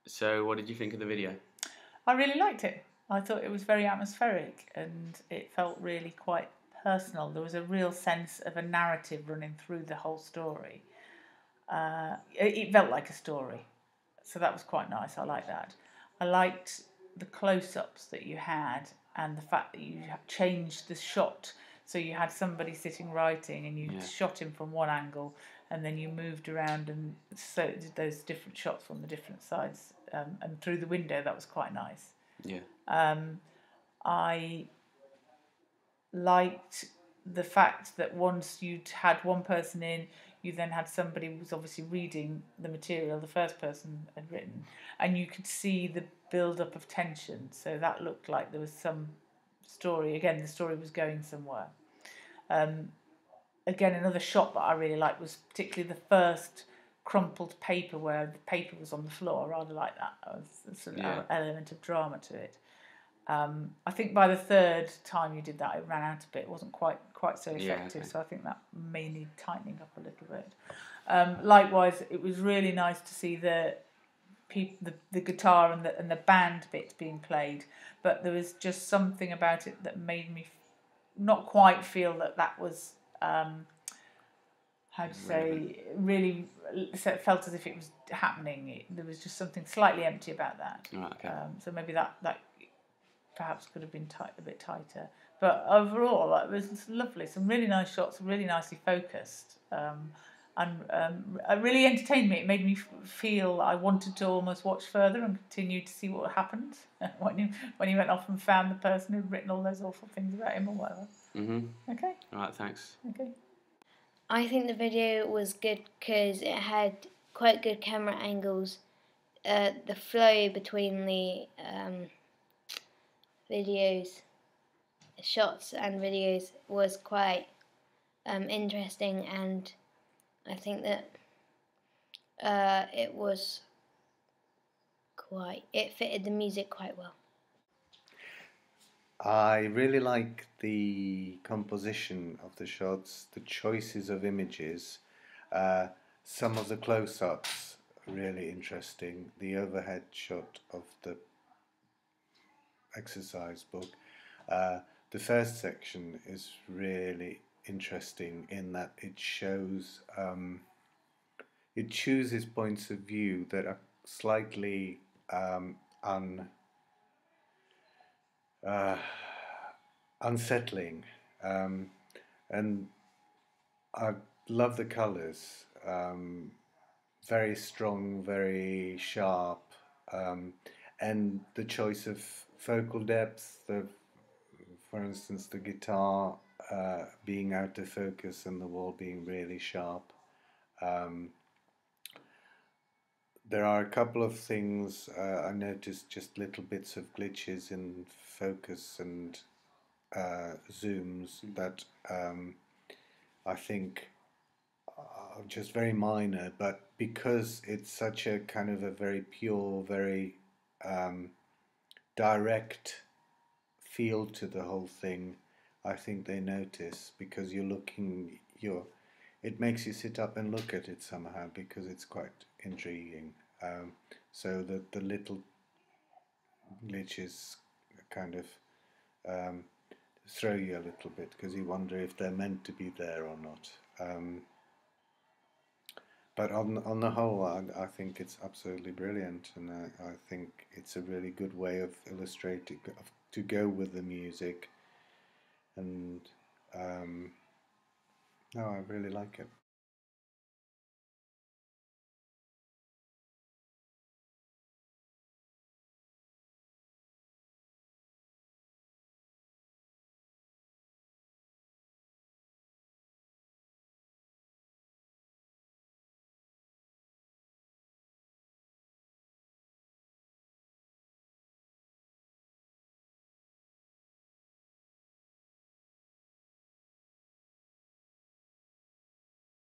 So what did you think of the video? I really liked it. I thought it was very atmospheric and it felt really quite personal. There was a real sense of a narrative running through the whole story. It felt like a story, so that was quite nice. I like that. I liked the close-ups that you had and the fact that you changed the shot. So you had somebody sitting writing and you shot him from one angle and then you moved around and so did those different shots from the different sides and through the window. That was quite nice. Yeah. I liked the fact that once you'd had one person in, you then had somebody who was obviously reading the material the first person had written, and you could see the build-up of tension. So that looked like there was some story. Again, the story was going somewhere. Again, another shot that I really liked was particularly the first crumpled paper where the paper was on the floor. I rather like that. There was a sort of element of drama to it. I think by the third time you did that, it ran out a bit. It wasn't quite so effective, so I think that may need tightening up a little bit. Likewise, it was really nice to see the guitar and the band bit being played, but there was just something about it that made me not quite feel that was how to say, really felt as if it was happening. There was just something slightly empty about that. Okay. So maybe that perhaps could have been a bit tighter. But overall, it was lovely. Some really nice shots, really nicely focused. And it really entertained me. It made me feel I wanted to almost watch further and continue to see what happened when he went off and found the person who'd written all those awful things about him or whatever. Okay. All right, thanks. Okay. I think the video was good because it had quite good camera angles. The flow between the shots and videos was quite interesting, and I think that it fitted the music quite well. I really like the composition of the shots, the choices of images, some of the close-ups really interesting, the overhead shot of the exercise book. The first section is really interesting in that it shows, it chooses points of view that are slightly unsettling, and I love the colours, very strong, very sharp, and the choice of focal depth, for instance the guitar being out of focus and the wall being really sharp. There are a couple of things I noticed, just little bits of glitches in focus and zooms that I think are just very minor, but because it's such a kind of a very pure, very direct feel to the whole thing, I think they notice, because it makes you sit up and look at it somehow, because it's quite intriguing. So the little glitches kind of throw you a little bit, because you wonder if they're meant to be there or not. But on the whole, I think it's absolutely brilliant, and I think it's a really good way of illustrating, to go with the music, and no, I really like it.